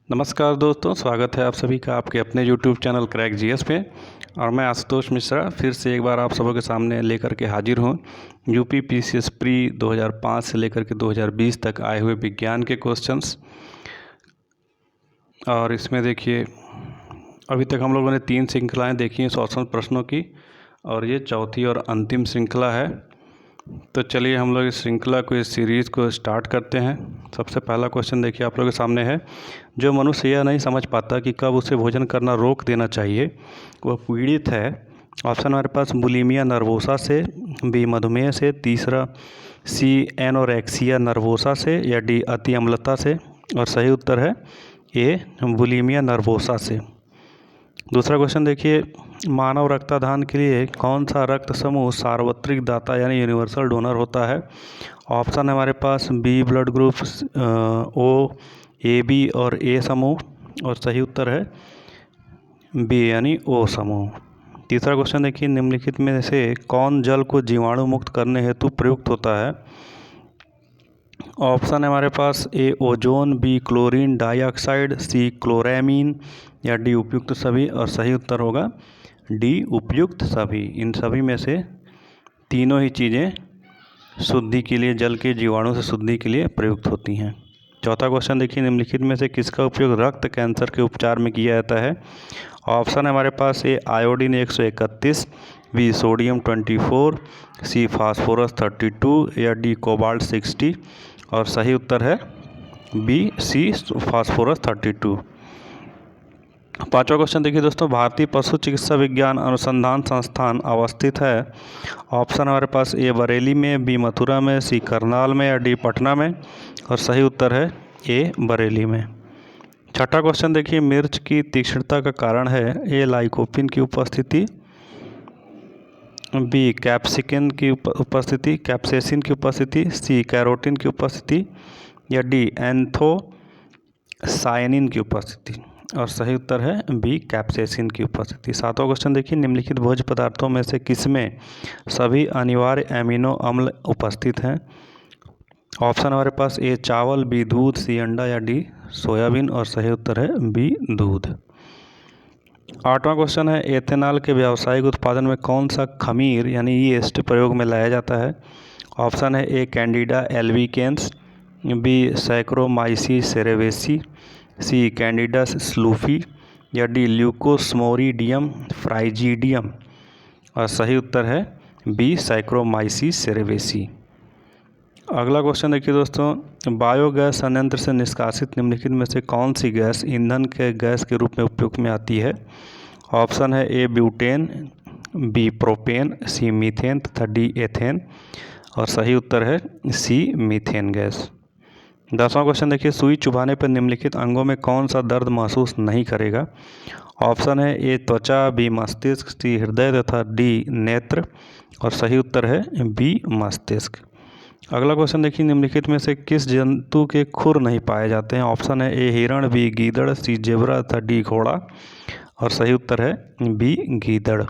नमस्कार दोस्तों, स्वागत है आप सभी का आपके अपने YouTube चैनल क्रैक जीएस पे। और मैं आशुतोष मिश्रा फिर से एक बार आप सबों के सामने लेकर के हाजिर हूँ यूपी पीसीएस प्री 2005 से लेकर के 2020 तक आए हुए विज्ञान के क्वेश्चंस। और इसमें देखिए अभी तक हम लोगों ने 3 श्रृंखलाएँ देखी हैं 100 प्रश्नों की, और ये चौथी और अंतिम श्रृंखला है। तो चलिए हम लोग इस श्रृंखला को, इस सीरीज़ को स्टार्ट करते हैं। सबसे पहला क्वेश्चन देखिए आप लोगों के सामने है। जो मनुष्य यह नहीं समझ पाता कि कब उसे भोजन करना रोक देना चाहिए, वह पीड़ित है। ऑप्शन हमारे पास बुलिमिया नर्वोसा से, बी मधुमेह से, तीसरा सी एनोरेक्सिया नर्वोसा से, या डी अति अम्लता से। और सही उत्तर है ए बुलिमिया नर्वोसा से। दूसरा क्वेश्चन देखिए, मानव रक्तदान के लिए कौन सा रक्त समूह सार्वत्रिक दाता यानी यूनिवर्सल डोनर होता है। ऑप्शन है हमारे पास B blood group, O, A B और ए समूह। और सही उत्तर है बी यानी ओ समूह। तीसरा क्वेश्चन देखिए, निम्नलिखित में से कौन जल को जीवाणु मुक्त करने हेतु प्रयुक्त होता है। ऑप्शन है हमारे पास ए ओजोन, बी क्लोरीन डाइऑक्साइड, सी क्लोरामीन, या डी उपयुक्त सभी। और सही उत्तर होगा डी उपयुक्त सभी। इन सभी में से तीनों ही चीज़ें शुद्धि के लिए, जल के जीवाणु से शुद्धि के लिए प्रयुक्त होती हैं। चौथा क्वेश्चन देखिए, निम्नलिखित में से किसका उपयोग रक्त कैंसर के उपचार में किया जाता है। ऑप्शन है हमारे पास A iodine 131, B sodium 24, C phosphorus 32, या डी कोबाल्ट 60। और सही उत्तर है बी सी फास्फोरस 32। पांचवा क्वेश्चन देखिए दोस्तों, भारतीय पशु चिकित्सा विज्ञान अनुसंधान संस्थान अवस्थित है। ऑप्शन हमारे पास ए बरेली में, बी मथुरा में, सी करनाल में, या डी पटना में। और सही उत्तर है ए बरेली में। छठा क्वेश्चन देखिए, मिर्च की तीक्ष्णता का कारण है ए लाइकोपिन की उपस्थिति, बी कैप्सिकन की उपस्थिति, कैप्सेसिन की उपस्थिति, सी कैरोटीन की उपस्थिति, या डी एंथोसायनिन की उपस्थिति। और सही उत्तर है बी कैप्सेसिन की उपस्थिति। सातवां क्वेश्चन देखिए, निम्नलिखित भोज्य पदार्थों में से किसमें सभी अनिवार्य एमिनो अम्ल उपस्थित हैं। ऑप्शन हमारे पास ए चावल, बी दूध, सी अंडा, या डी सोयाबीन। और सही उत्तर है बी दूध। आठवां क्वेश्चन है, एथेनॉल के व्यावसायिक उत्पादन में कौन सा खमीर यानी यीस्ट प्रयोग में लाया जाता है। ऑप्शन है ए कैंडिडा एल्बिकेंस, बी सैक्रोमाइसिस सेरेवेसी, सी कैंडिडस स्लूफी, या डी ल्यूकोस्मोरिडियम फ्राइजीडियम। और सही उत्तर है बी सैक्रोमाइसिस सेरेवेसी। अगला क्वेश्चन देखिए दोस्तों, बायोगैस संयंत्र से निष्कासित निम्नलिखित में से कौन सी गैस ईंधन के गैस के रूप में उपयोग में आती है। ऑप्शन है ए ब्यूटेन, बी प्रोपेन, सी मीथेन तथा डी एथेन। और सही उत्तर है सी मीथेन गैस। 10वां क्वेश्चन देखिए, सुई चुभाने पर निम्नलिखित अंगों में कौन सा दर्द महसूस नहीं करेगा। ऑप्शन है ए त्वचा, बी मस्तिष्क, सी हृदय तथा डी नेत्र। और सही उत्तर है बी मस्तिष्क। अगला क्वेश्चन देखिए, निम्नलिखित में से किस जंतु के खुर नहीं पाए जाते हैं। ऑप्शन है ए हिरण, बी गीदड़, सी जेब्रा तथा डी घोड़ा। और सही उत्तर है बी गीदड़।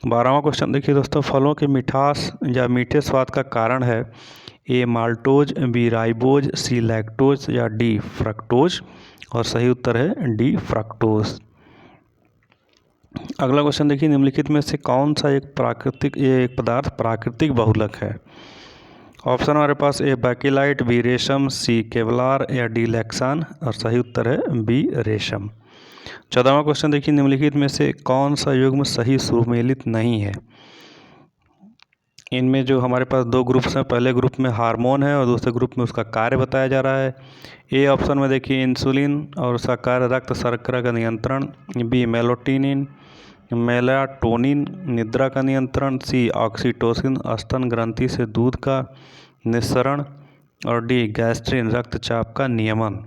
12वां क्वेश्चन देखिए दोस्तों, फलों के मिठास या मीठे स्वाद का कारण है ए माल्टोज, बी राइबोज, सी लैक्टोज, या डी फ्रक्टोज। और सही उत्तर है डी फ्रक्टोज। अगला क्वेश्चन देखिए, निम्नलिखित में से कौन सा एक पदार्थ प्राकृतिक बहुलक है। ऑप्शन हमारे पास ए बैकेलाइट, बी रेशम, सी केवलार, या डी लैक्सान। और सही उत्तर है बी रेशम। 14वां क्वेश्चन देखिए, निम्नलिखित में से कौन सा युग्म सही सुमेलित नहीं है। इनमें जो हमारे पास दो ग्रुप्स हैं, पहले ग्रुप में हार्मोन है और दूसरे ग्रुप में उसका कार्य बताया जा रहा है। ए ऑप्शन में देखिए इंसुलिन और उसका कार्य रक्त शर्करा का नियंत्रण, बी मेलाटोनिन, मेलाटोनिन निद्रा का नियंत्रण, सी ऑक्सीटोसिन स्तन ग्रंथि से दूध का निस्सरण, और डी गैस्ट्रिन रक्तचाप का नियमन।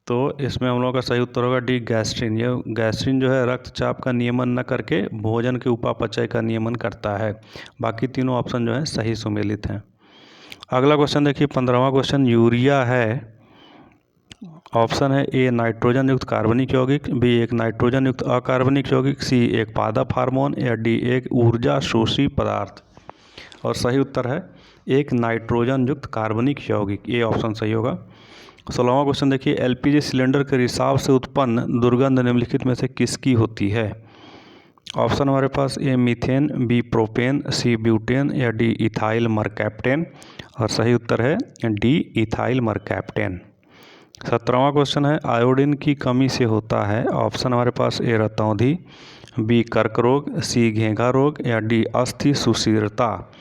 तो इसमें हम लोगों का सही उत्तर होगा डी गैस्ट्रिन। यह गैस्ट्रिन जो है रक्तचाप का नियमन न करके भोजन के उपापचय का नियमन करता है। बाकी तीनों ऑप्शन जो है सही सुमेलित हैं। अगला क्वेश्चन देखिए, 15वां क्वेश्चन, यूरिया है। ऑप्शन है ए नाइट्रोजन युक्त कार्बनिक यौगिक, बी एक नाइट्रोजन युक्त अकार्बनिक यौगिक, सी एक पादप हार्मोन, या डी एक ऊर्जा शोषी पदार्थ। और सही उत्तर है एक नाइट्रोजन युक्त कार्बनिक यौगिक। ए ऑप्शन सही होगा। 16वां क्वेश्चन देखिए, एलपीजी सिलेंडर के रिसाव से उत्पन्न दुर्गंध निम्नलिखित में से किसकी होती है? ऑप्शन हमारे पास A methane, B propane, C butane या डी इथाइल मरकैप्टेन। और सही उत्तर है डी इथाइल मरकैप्टेन। 17वां क्वेश्चन है, आयोडीन की कमी से होता है। ऑप्शन हमारे पास ए रतौंधी, बी कर्क रोग, सी घेंघा रोग या डी अस्थि सुशीरता।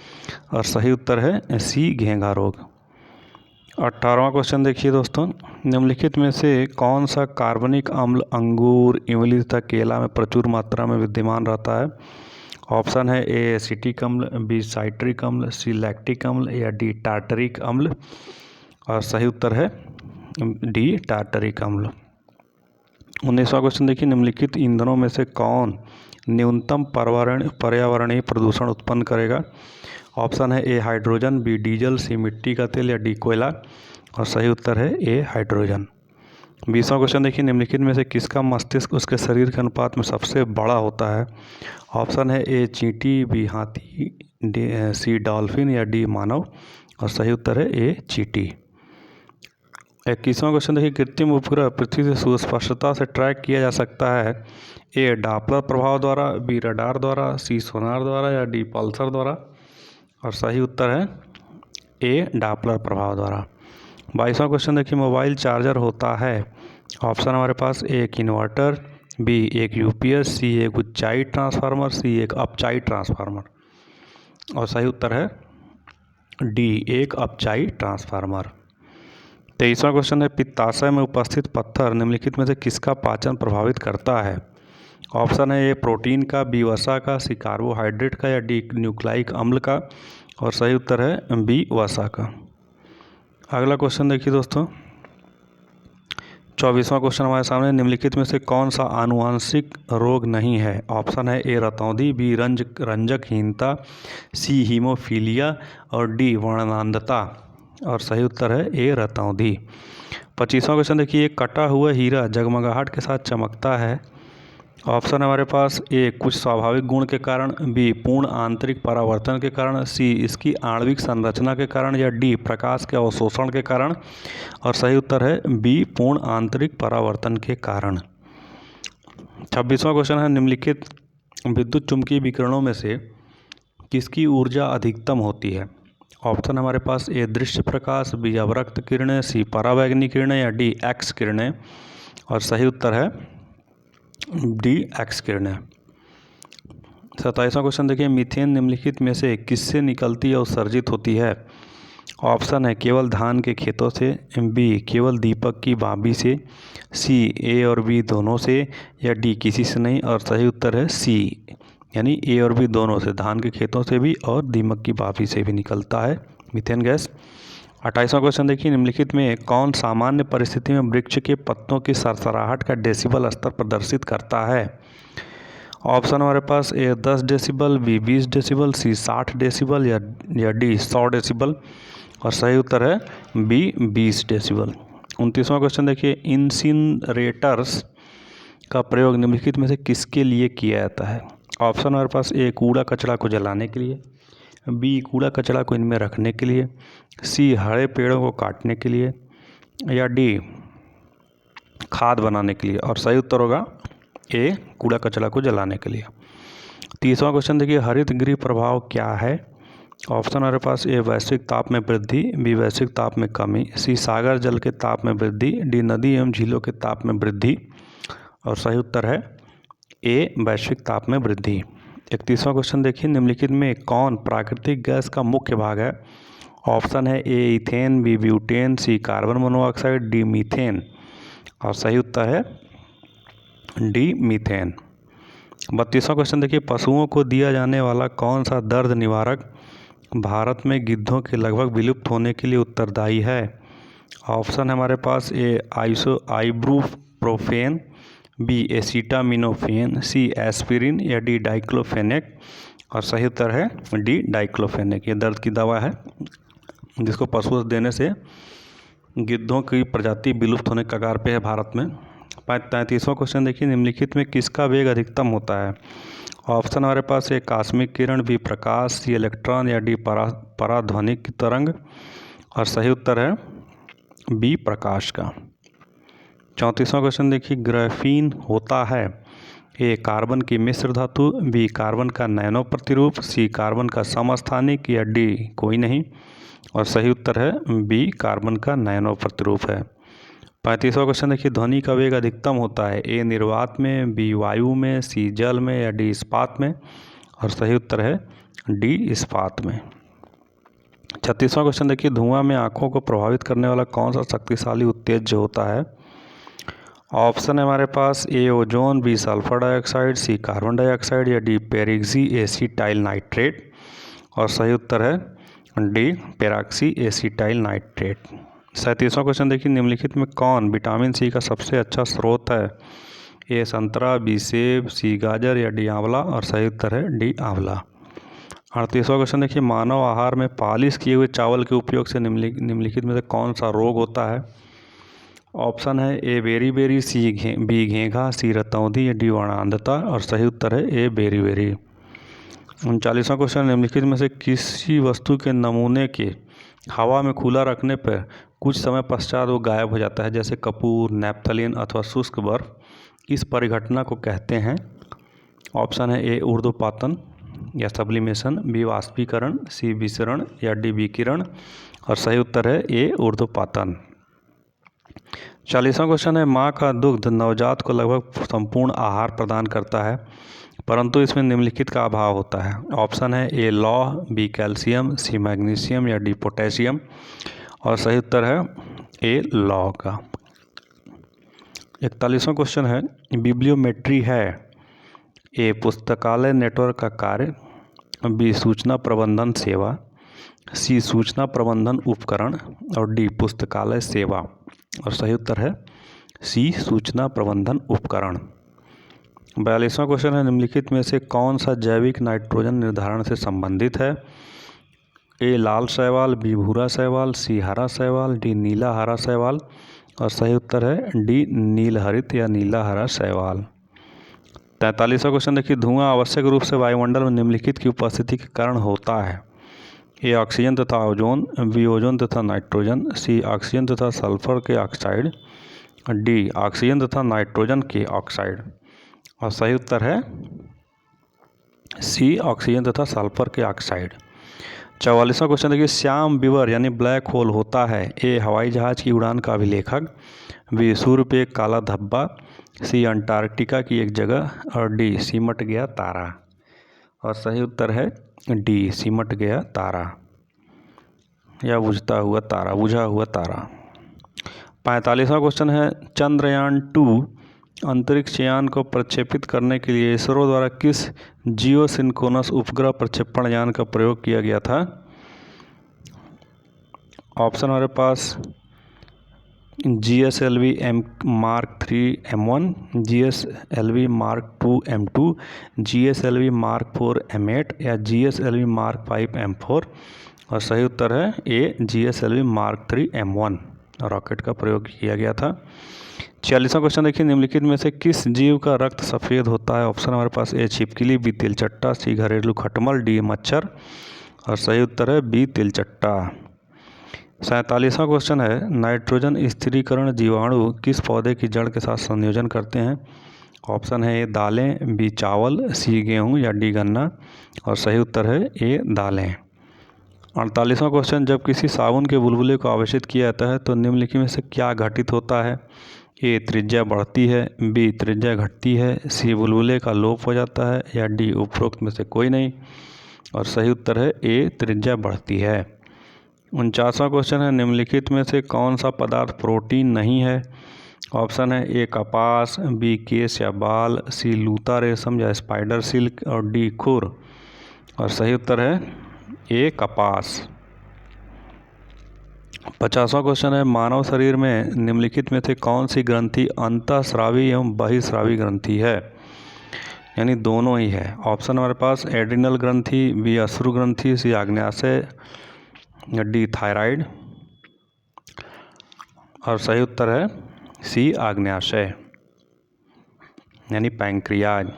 और सही उत्तर है सी घेंघा रोग। 18वां क्वेश्चन देखिए दोस्तों, निम्नलिखित में से कौन सा कार्बनिक अम्ल अंगूर, इमली तथा केला में प्रचुर मात्रा में विद्यमान रहता है? ऑप्शन है ए एसिटिक अम्ल, बी साइट्रिक अम्ल, सी लैक्टिक अम्ल या डी टार्टरिक अम्ल। और सही उत्तर है डी टार्टरिक अम्ल। 19वां क्वेश्चन देखिए, निम्नलिखित ईंधनों में से कौन न्यूनतम पर्यावरणीय प्रदूषण उत्पन्न करेगा? ऑप्शन है ए हाइड्रोजन, बी डीजल, सी मिट्टी का तेल या डी कोयला। और सही उत्तर है ए हाइड्रोजन। 20वां क्वेश्चन देखिए, निम्नलिखित में से किसका मस्तिष्क उसके शरीर के अनुपात में सबसे बड़ा होता है? ऑप्शन है ए चींटी, बी हाथी, सी डॉल्फिन या डी मानव। और सही उत्तर है ए चींटी। 21वां क्वेश्चन देखिए, कृत्रिम उपग्रह पृथ्वी से सुस्पष्टता से ट्रैक किया जा सकता है। ए डॉपलर प्रभाव द्वारा, बी रडार द्वारा, सी सोनार द्वारा या डी पल्सर द्वारा। और सही उत्तर है ए डॉपलर प्रभाव द्वारा। 22वां क्वेश्चन देखिए, मोबाइल चार्जर होता है। ऑप्शन हमारे पास ए एक इन्वर्टर, बी एक यूपीएस, सी एक उच्चाई ट्रांसफार्मर, सी एक अपचाई ट्रांसफार्मर। और सही उत्तर है डी एक अपचाई ट्रांसफार्मर। 23वां क्वेश्चन है, पित्ताशय में उपस्थित पत्थर निम्नलिखित में से किसका पाचन प्रभावित करता है? ऑप्शन है ए प्रोटीन का, बी वसा का, सी कार्बोहाइड्रेट का या डी न्यूक्लाइक अम्ल का। और सही उत्तर है बी वसा का। अगला क्वेश्चन देखिए दोस्तों, 24वां क्वेश्चन हमारे सामने, निम्नलिखित में से कौन सा आनुवांशिक रोग नहीं है? ऑप्शन है ए रतौंधी, बी रंजकहीनता, सी हीमोफीलिया और डी वर्णांधता। और सही उत्तर है ए रतौंधी। 25वां क्वेश्चन देखिए, कटा हुआ हीरा जगमगाहट के साथ चमकता है। ऑप्शन हमारे पास ए कुछ स्वाभाविक गुण के कारण, बी पूर्ण आंतरिक परावर्तन के कारण, सी इसकी आणविक संरचना के कारण या डी प्रकाश के अवशोषण के कारण। और सही उत्तर है बी पूर्ण आंतरिक परावर्तन के कारण। 26वां क्वेश्चन है, निम्नलिखित विद्युत चुम्बकीय विकिरणों में से किसकी ऊर्जा अधिकतम होती है? ऑप्शन हमारे पास ए दृश्य प्रकाश, बी अवरक्त किरणें, सी परावैंगनी किरणें या डी एक्स किरणें। और सही उत्तर है डी एक्स किरणें। 27वां क्वेश्चन देखिए, मीथेन निम्नलिखित में से किससे निकलती और उत्सर्जित होती है? ऑप्शन है केवल धान के खेतों से, बी केवल दीपक की बाबी से, सी ए और बी दोनों से या डी किसी से नहीं। और सही उत्तर है सी, यानी ए और बी दोनों से, धान के खेतों से भी और दीमक की बाबी से भी निकलता है मीथेन गैस। 28वां क्वेश्चन देखिए, निम्नलिखित में कौन सामान्य परिस्थिति में वृक्ष के पत्तों की सरसराहट का डेसिबल स्तर प्रदर्शित करता है? ऑप्शन हमारे पास ए 10 डेसिबल, बी 20 डेसिबल, सी 60 डेसिबल या डी 100 डेसिबल। और सही उत्तर है बी 20 डेसिबल। 29वां क्वेश्चन देखिए, इंसिनरेटर्स का प्रयोग निम्नलिखित में से किसके लिए किया जाता है? ऑप्शन हमारे पास ए कूड़ा कचरा को जलाने के लिए, बी कूड़ा कचरा को इनमें रखने के लिए, सी हरे पेड़ों को काटने के लिए या डी खाद बनाने के लिए। और सही उत्तर होगा ए कूड़ा कचरा को जलाने के लिए। 30वां क्वेश्चन देखिए, हरित गृह प्रभाव क्या है? ऑप्शन हमारे पास ए वैश्विक ताप में वृद्धि, बी वैश्विक ताप में कमी, सी सागर जल के ताप में वृद्धि, डी नदी एवं झीलों के ताप में वृद्धि। और सही उत्तर है ए वैश्विक ताप में वृद्धि। 31वां क्वेश्चन देखिए, निम्नलिखित में कौन प्राकृतिक गैस का मुख्य भाग है? ऑप्शन है ए इथेन, बी ब्यूटेन, सी कार्बन मोनोऑक्साइड, डी मीथेन। और सही उत्तर है डी मीथेन। 32वां क्वेश्चन देखिए, पशुओं को दिया जाने वाला कौन सा दर्द निवारक भारत में गिद्धों के लगभग विलुप्त होने के लिए उत्तरदायी है? ऑप्शन है हमारे पास ए आइबुप्रोफेन, बी एसिटामिनोफेन, सी एस्पिरिन या डी डाइक्लोफेनेक। और सही उत्तर है डी डाइक्लोफेनेक। ये दर्द की दवा है जिसको पशुओं देने से गिद्धों की प्रजाति विलुप्त होने के कगार पे है भारत में। 35वां क्वेश्चन देखिए, निम्नलिखित में किसका वेग अधिकतम होता है? ऑप्शन हमारे पास है कास्मिक किरण, बी प्रकाश, सी इलेक्ट्रॉन या डी पराध्वनिक तरंग। और सही उत्तर है बी प्रकाश का। 34वां क्वेश्चन देखिए, ग्राफीन होता है ए कार्बन की मिश्र धातु, बी कार्बन का नैनो प्रतिरूप, सी कार्बन का समस्थानिक या डी कोई नहीं। और सही उत्तर है बी कार्बन का नैनो प्रतिरूप है। 35वां क्वेश्चन देखिए, ध्वनि का वेग अधिकतम होता है ए निर्वात में, बी वायु में, सी जल में या डी इस्पात में। और सही उत्तर है डी इस्पात में। 36वां क्वेश्चन देखिए, धुआं में आंखों को प्रभावित करने वाला कौन सा शक्तिशाली उत्तेज्य होता है। ऑप्शन है हमारे पास ए ओजोन, बी सल्फर डाइऑक्साइड, सी कार्बन डाइऑक्साइड या डी पेरिक्सी एसिटाइल नाइट्रेट। और सही उत्तर है डी पेराक्सी एसिटाइल नाइट्रेट। 37वां क्वेश्चन देखिए, निम्नलिखित में कौन विटामिन सी का सबसे अच्छा स्रोत है। ए संतरा, बी सेब, सी गाजर या डी आंवला। और सही उत्तर है डी आंवला। 38वां क्वेश्चन देखिए, मानव आहार में पालिश किए हुए चावल के उपयोग से निम्नलिखित में से कौन सा रोग होता है। ऑप्शन है ए बेरी, सी बी घेंघा, सी रतौंधी या डी वर्णांधता। और सही उत्तर है ए बेरी। 39वां क्वेश्चन, निम्नलिखित में से किसी वस्तु के नमूने के हवा में खुला रखने पर कुछ समय पश्चात वो गायब हो जाता है, जैसे कपूर, नैप्थलीन अथवा शुष्क बर्फ। इस परिघटना को कहते हैं। ऑप्शन है ए ऊर्ध्वपातन या सब्लिमेशन, बी वाष्पीकरण, सी विसरण या डी विकिरण। और सही उत्तर है ए ऊर्ध्वपातन। 40वां क्वेश्चन है, माँ का दुग्ध नवजात को लगभग संपूर्ण आहार प्रदान करता है, परंतु इसमें निम्नलिखित का अभाव होता है। ऑप्शन है ए लौह, बी कैल्शियम, सी मैग्नीशियम या डी पोटेशियम। और सही उत्तर है ए लौह का। 41वां क्वेश्चन है, बिब्लियोमेट्री है ए पुस्तकालय नेटवर्क का कार्य, बी सूचना प्रबंधन सेवा, सी सूचना प्रबंधन उपकरण और डी पुस्तकालय सेवा। और सही उत्तर है सी सूचना प्रबंधन उपकरण। 42वां क्वेश्चन है, निम्नलिखित में से कौन सा जैविक नाइट्रोजन निर्धारण से संबंधित है। ए लाल शैवाल, बी भूरा शैवाल, सी हरा शैवाल, डी नीला हरा शैवाल। और सही उत्तर है डी नील हरित या नीला हरा शैवाल। 43वां क्वेश्चन देखिए, धुआं आवश्यक रूप से वायुमंडल में निम्नलिखित की उपस्थिति के कारण होता है। ए ऑक्सीजन तथा ओजोन, बी ओजोन तथा नाइट्रोजन, सी ऑक्सीजन तथा सल्फर के ऑक्साइड, डी ऑक्सीजन तथा नाइट्रोजन के ऑक्साइड। और सही उत्तर है सी ऑक्सीजन तथा सल्फर के ऑक्साइड। 44वां क्वेश्चन देखिए, श्याम विवर यानी ब्लैक होल होता है ए हवाई जहाज की उड़ान का अभिलेखक, बी सूर्य पे एक काला धब्बा, सी अंटार्कटिका की एक जगह और डी सिमट गया तारा। और सही उत्तर है डी सिमट गया तारा या बुझा हुआ तारा। 45वां क्वेश्चन है, चंद्रयान 2 अंतरिक्ष यान को प्रक्षेपित करने के लिए इसरो द्वारा किस जियोसिंक्रोनस उपग्रह प्रक्षेपण यान का प्रयोग किया गया था। ऑप्शन हमारे पास GSLV Mark 3 M1, GSLV Mark 2 M2, GSLV Mark 4 M8 या GSLV Mark 5 M4। और सही उत्तर है ए GSLV Mark 3 M1 रॉकेट का प्रयोग किया गया था। 46वां क्वेश्चन देखिए, निम्नलिखित में से किस जीव का रक्त सफ़ेद होता है। ऑप्शन हमारे पास ए छिपकली, बी तिलचट्टा, सी घरेलू खटमल, डी मच्छर। और सही उत्तर है बी तिलचट्टा। 47वां क्वेश्चन है, नाइट्रोजन स्थिरीकरण जीवाणु किस पौधे की जड़ के साथ संयोजन करते हैं। ऑप्शन है ए दालें, बी चावल, सी गेहूँ या डी गन्ना। और सही उत्तर है ए दालें। 48वां क्वेश्चन, जब किसी साबुन के बुलबुले को आवेशित किया जाता है तो निम्नलिखित में से क्या घटित होता है। ए त्रिज्या बढ़ती है, बी त्रिज्या घटती है, सी बुलबुले का लोप हो जाता है या डी उपरोक्त में से कोई नहीं। और सही उत्तर है ए त्रिज्या बढ़ती है। 49वां क्वेश्चन है, निम्नलिखित में से कौन सा पदार्थ प्रोटीन नहीं है। ऑप्शन है ए कपास, बी केस या बाल, सी लूता रेशम या स्पाइडर सिल्क और डी खुर। और सही उत्तर है ए कपास। 50वां क्वेश्चन है, मानव शरीर में निम्नलिखित में से कौन सी ग्रंथि अंतःस्रावी एवं बहिस्रावी ग्रंथि है, यानी दोनों ही है। ऑप्शन हमारे पास एड्रिनल ग्रंथि, बी अश्रु ग्रंथि, सी आग्नेयाशय या डी थायराइड। और सही उत्तर है सी आग्नेयाशय यानी पैंक्रियाज।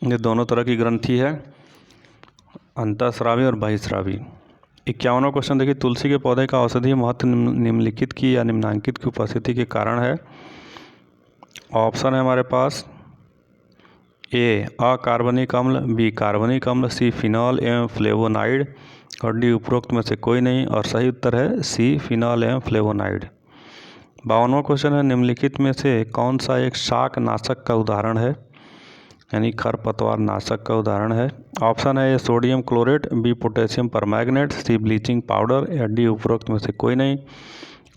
ये दोनों तरह की ग्रंथि है, अंतःस्रावी और बहिस्रावी। 51वां क्वेश्चन देखिए, तुलसी के पौधे का औषधीय महत्व निम्नलिखित की या निम्नांकित की उपस्थिति के कारण है। ऑप्शन है हमारे पास ए अकार्बनिक अम्ल, बी कार्बनिक अम्ल, सी फिनॉल एवं फ्लेवोनाइड और डी उपरोक्त में से कोई नहीं। और सही उत्तर है सी फिनॉल एवं फ्लेवोनाइड। 52वां क्वेश्चन है, निम्नलिखित में से कौन सा एक शाक नाशक का उदाहरण है, यानी खरपतवार नाशक का उदाहरण है। ऑप्शन है A sodium chlorate, B potassium permanganate, C bleaching powder या डी उपरोक्त में से कोई नहीं।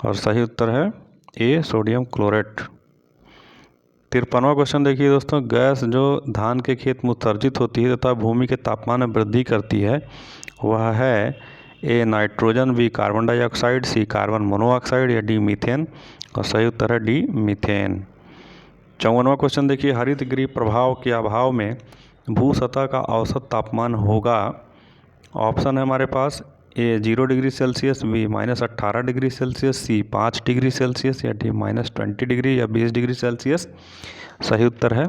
और सही उत्तर है ए सोडियम क्लोरेट। 53वां क्वेश्चन देखिए दोस्तों, गैस जो धान के खेत में उत्सर्जित होती है तथा भूमि के तापमान में वृद्धि करती है वह है A nitrogen, B carbon dioxide, C carbon monoxide या डी मीथेन। और सही उत्तर है डी मीथेन। 54वां क्वेश्चन देखिए, हरित गृह प्रभाव के अभाव में भू सतह का औसत तापमान होगा। ऑप्शन है हमारे पास A 0 degree Celsius, B -18 degree Celsius, C 5 degree Celsius या डी -20 डिग्री या 20 डिग्री सेल्सियस। सही उत्तर है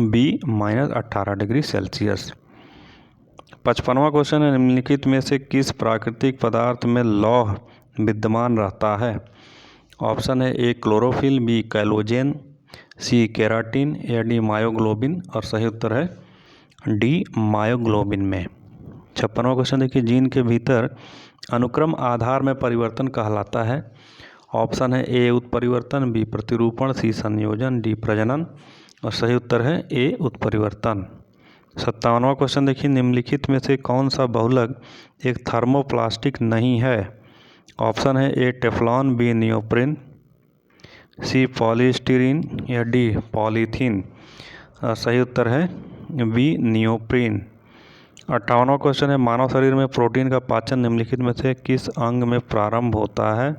बी -18 डिग्री सेल्सियस। 55वां क्वेश्चन है, निम्नलिखित में से किस प्राकृतिक पदार्थ में लौह विद्यमान रहता है। ऑप्शन है A chlorophyll, B collagen, C keratin या डी मायोग्लोबिन। और सही उत्तर है डी मायोग्लोबिन में। 56वां क्वेश्चन देखिए, जीन के भीतर अनुक्रम आधार में परिवर्तन कहलाता है। ऑप्शन है ए उत्परिवर्तन, बी प्रतिरूपण, सी संयोजन, डी प्रजनन। और सही उत्तर है ए उत्परिवर्तन। 57वां क्वेश्चन देखिए, निम्नलिखित में से कौन सा बहुलक एक थर्मोप्लास्टिक नहीं है। ऑप्शन है ए टेफ्लॉन, बी नियोप्रिन, सी पॉलीस्टीरीन या डी पॉलीथीन। सही उत्तर है बी नियोप्रिन। 58वां क्वेश्चन है, मानव शरीर में प्रोटीन का पाचन निम्नलिखित में से किस अंग में प्रारंभ होता है।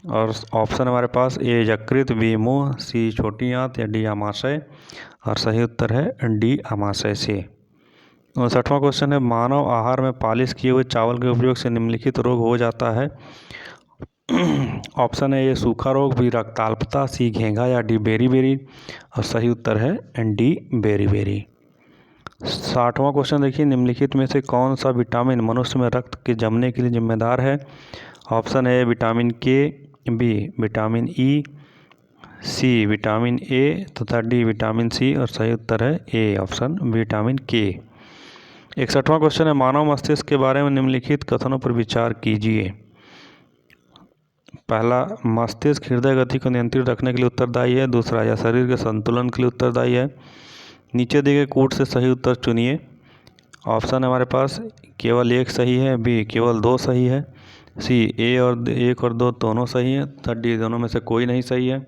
और ऑप्शन हमारे पास ए यकृत, बी मुंह, सी छोटी आंत या डी आमाशय। और सही उत्तर है डी आमाशय से। 59वां क्वेश्चन है, मानव आहार में पालिश किए हुए चावल के उपयोग से निम्नलिखित रोग हो जाता है। ऑप्शन है ए सूखा रोग, बी रक्ताल्पता, सी घेंघा या डी बेरी। और सही उत्तर है डी बेरी। 60वां क्वेश्चन देखिए, निम्नलिखित में से कौन सा विटामिन मनुष्य में रक्त के जमने के लिए जिम्मेदार है। ऑप्शन है vitamin K, B vitamin E, C vitamin A तथा डी विटामिन सी। और सही उत्तर है ए ऑप्शन विटामिन के। 61वां क्वेश्चन है, मानव मस्तिष्क के बारे में निम्नलिखित कथनों पर विचार कीजिए। पहला, मस्तिष्क हृदय गति को नियंत्रित रखने के लिए उत्तरदायी है। दूसरा, यह शरीर के संतुलन के लिए उत्तरदायी है। नीचे दिए गए कूट से सही उत्तर चुनिए। ऑप्शन हमारे पास केवल एक सही है, बी केवल 2 सही है, सी एक और 2 दोनों सही है, थर्ड डी दोनों में से कोई नहीं सही है।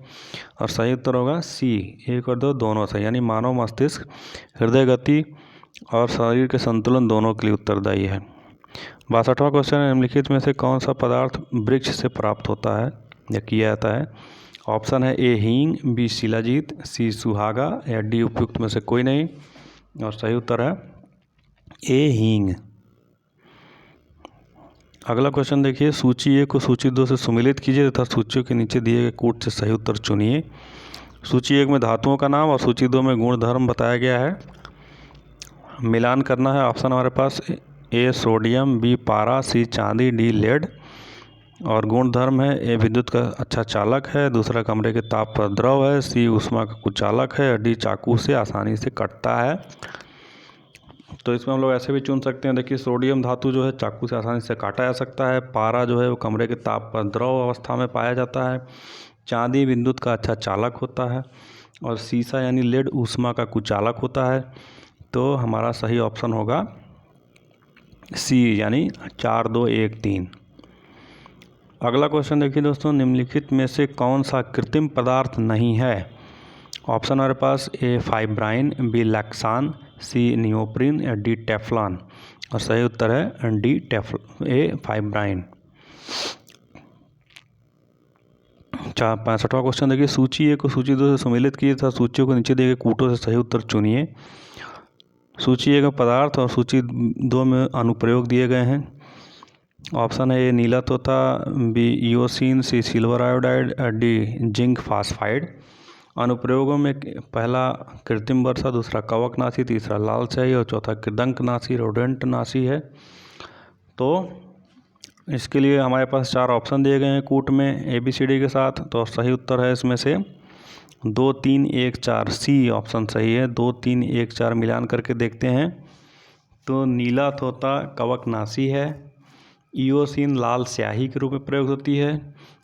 और सही उत्तर होगा सी 1 और 2 दोनों सही, यानी मानव मस्तिष्क हृदय गति और शरीर के संतुलन दोनों के लिए उत्तरदायी है। 62वां क्वेश्चन है, निम्नलिखित में से कौन सा पदार्थ वृक्ष से प्राप्त होता है या किया जाता है। ऑप्शन है ए हींग, बी शिलाजीत, सी सुहागा या डी उपयुक्त में से कोई नहीं। और सही उत्तर है ए हींग। अगला क्वेश्चन देखिए, सूची 1 को सूची 2 से सुमेलित कीजिए तथा सूचियों के नीचे दिए गए कूट से सही उत्तर चुनिए। सूची 1 में धातुओं का नाम और सूची 2 में गुण धर्म बताया गया है। मिलान करना है। ऑप्शन हमारे पास ए सोडियम, बी पारा, सी चांदी, डी लेड। और गुण धर्म है ए विद्युत का अच्छा चालक है, दूसरा कमरे के ताप पर द्रव है, सी ऊष्मा का कुचालक है, डी चाकू से आसानी से कटता है। तो इसमें हम लोग ऐसे भी चुन सकते हैं, देखिए सोडियम धातु जो है चाकू से आसानी से काटा जा सकता है, पारा जो है वो कमरे के ताप पर द्रव अवस्था में पाया जाता है, चांदी विद्युत का अच्छा चालक होता है और सीसा यानी लेड ऊष्मा का कुचालक होता है। तो हमारा सही ऑप्शन होगा सी, यानी 4, 2, 1, 3। अगला क्वेश्चन देखिए दोस्तों, निम्नलिखित में से कौन सा कृत्रिम पदार्थ नहीं है। ऑप्शन हमारे पास ए फाइब्राइन, बी लैक्सान, सी नियोप्रिन या डी टेफ्लॉन। और सही उत्तर है डी ए फाइब्राइन। 65वां क्वेश्चन देखिए, सूची 1 को सूची 2 से सम्मिलित किए तथा सूचियों को नीचे दिए गए कूटों से सही उत्तर चुनिए। सूची 1 में पदार्थ और सूची 2 में अनुप्रयोग दिए गए हैं। ऑप्शन है ए नीला तोता, B eosin, C silver iodide, D zinc phosphide. अनुप्रयोगों में पहला कृत्रिम वर्षा, दूसरा कवकनाशी, तीसरा लाल स्याही और चौथा कृदंकनाशी रोडेंटनाशी है। तो इसके लिए हमारे पास 4 ऑप्शन दिए गए हैं कूट में ABCD के साथ। तो सही उत्तर है इसमें से 2 3 1 4, सी ऑप्शन सही है। 2 3 1 4 मिलान करके देखते हैं तो नीला तोता कवकनाशी है, ईओसिन लाल स्याही के रूप में प्रयुक्त होती है,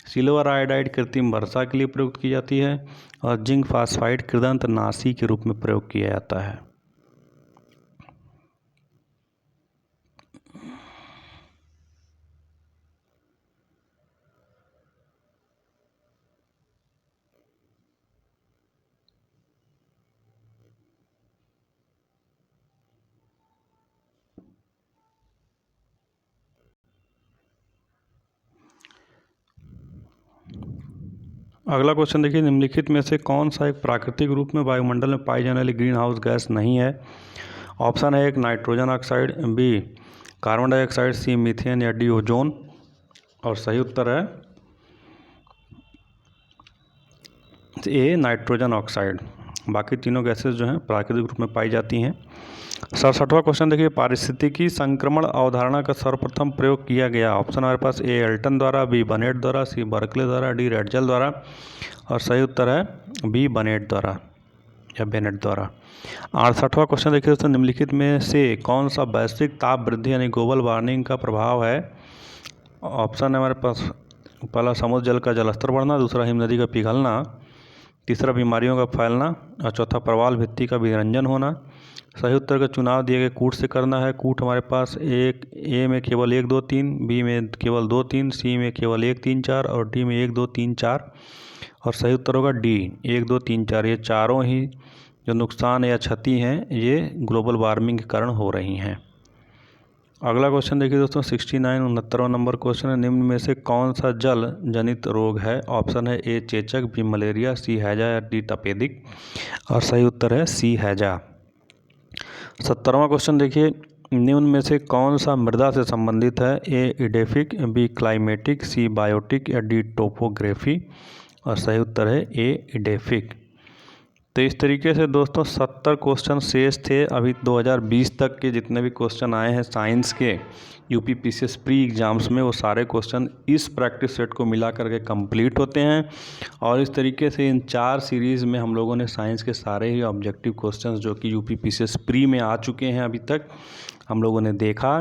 सिल्वर आयोडाइड कृत्रिम वर्षा के लिए प्रयुक्त की जाती है और जिंक फास्फाइड कृदंतनाशी के रूप में प्रयोग किया जाता है। अगला क्वेश्चन देखिए, निम्नलिखित में से कौन सा एक प्राकृतिक रूप में वायुमंडल में पाई जाने वाली ग्रीन हाउस गैस नहीं है। ऑप्शन है एक nitrogen oxide, B carbon dioxide, C methane या डी ओजोन। और सही उत्तर है ए नाइट्रोजन ऑक्साइड। बाकी तीनों गैसेस जो हैं प्राकृतिक रूप में पाई जाती हैं। 67वां क्वेश्चन देखिए, पारिस्थितिकी संक्रमण अवधारणा का सर्वप्रथम प्रयोग किया गया। ऑप्शन हमारे पास ए एल्टन द्वारा, बी बनेट द्वारा, सी बर्कले द्वारा, डी रेडजल द्वारा। और सही उत्तर है बी बनेट द्वारा या बेनेट द्वारा। 68वां क्वेश्चन देखिए दोस्तों, निम्नलिखित में से कौन सा वैश्विक ताप वृद्धि यानी ग्लोबल वार्मिंग का प्रभाव है। ऑप्शन है हमारे पास पहला समुद्र जल का जलस्तर बढ़ना, दूसरा हिम नदी का पिघलना, तीसरा बीमारियों का फैलना और चौथा प्रवाल भित्ति का विरंजन होना। सही उत्तर का चुनाव दिए गए कूट से करना है। कूट हमारे पास एक ए में केवल 1 2 3, बी में केवल 2 3, सी में केवल 1 3 4 और डी में 1 2 3 4। और सही उत्तर होगा डी 1 2 3 4। ये चारों ही जो नुकसान या क्षति हैं ये ग्लोबल वार्मिंग के कारण हो रही हैं। अगला क्वेश्चन देखिए दोस्तों, 69 नंबर क्वेश्चन है, निम्न में से कौन सा जल जनित रोग है। ऑप्शन है ए चेचक, बी मलेरिया, सी हैजा या डी तपेदिक। और सही उत्तर है सी हैजा। 70वां क्वेश्चन देखिए, निम्न में से कौन सा मृदा से संबंधित है। ए इडेफिक, बी क्लाइमेटिक, सी बायोटिक या डी टोपोग्राफी। और सही उत्तर है ए इडेफिक। तो इस तरीके से दोस्तों 70 क्वेश्चन शेष थे। अभी 2020 तक के जितने भी क्वेश्चन आए हैं साइंस के UPPCS प्री एग्ज़ाम्स में, वो सारे क्वेश्चन इस प्रैक्टिस सेट को मिला करके कंप्लीट होते हैं। और इस तरीके से इन 4 सीरीज़ में हम लोगों ने साइंस के सारे ही ऑब्जेक्टिव क्वेश्चंस जो कि UPPCS प्री में आ चुके हैं अभी तक हम लोगों ने देखा।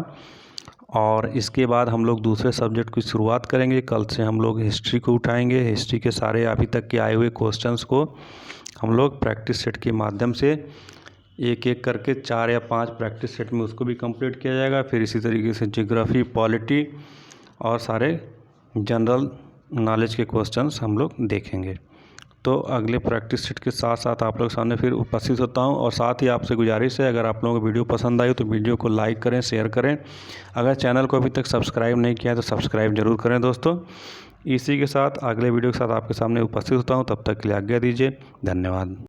और इसके बाद हम लोग दूसरे सब्जेक्ट की शुरुआत करेंगे। कल से हम लोग हिस्ट्री को उठाएंगे। हिस्ट्री के सारे अभी तक के आए हुए क्वेश्चंस को हम लोग प्रैक्टिस सेट के माध्यम से एक एक करके 4 या 5 प्रैक्टिस सेट में उसको भी कंप्लीट किया जाएगा। फिर इसी तरीके से ज्योग्राफी, पॉलिटी और सारे जनरल नॉलेज के क्वेश्चंस हम लोग देखेंगे। तो अगले प्रैक्टिस सेट के साथ साथ आप लोग सामने फिर उपस्थित होता हूं। और साथ ही आपसे गुजारिश है, अगर आप लोगों को वीडियो पसंद आई तो वीडियो को लाइक करें, शेयर करें। अगर चैनल को अभी तक सब्सक्राइब नहीं किया है तो सब्सक्राइब जरूर करें दोस्तों। इसी के साथ अगले वीडियो के साथ आपके सामने उपस्थित होता हूं। तब तक के लिए आज्ञा दीजिए। धन्यवाद।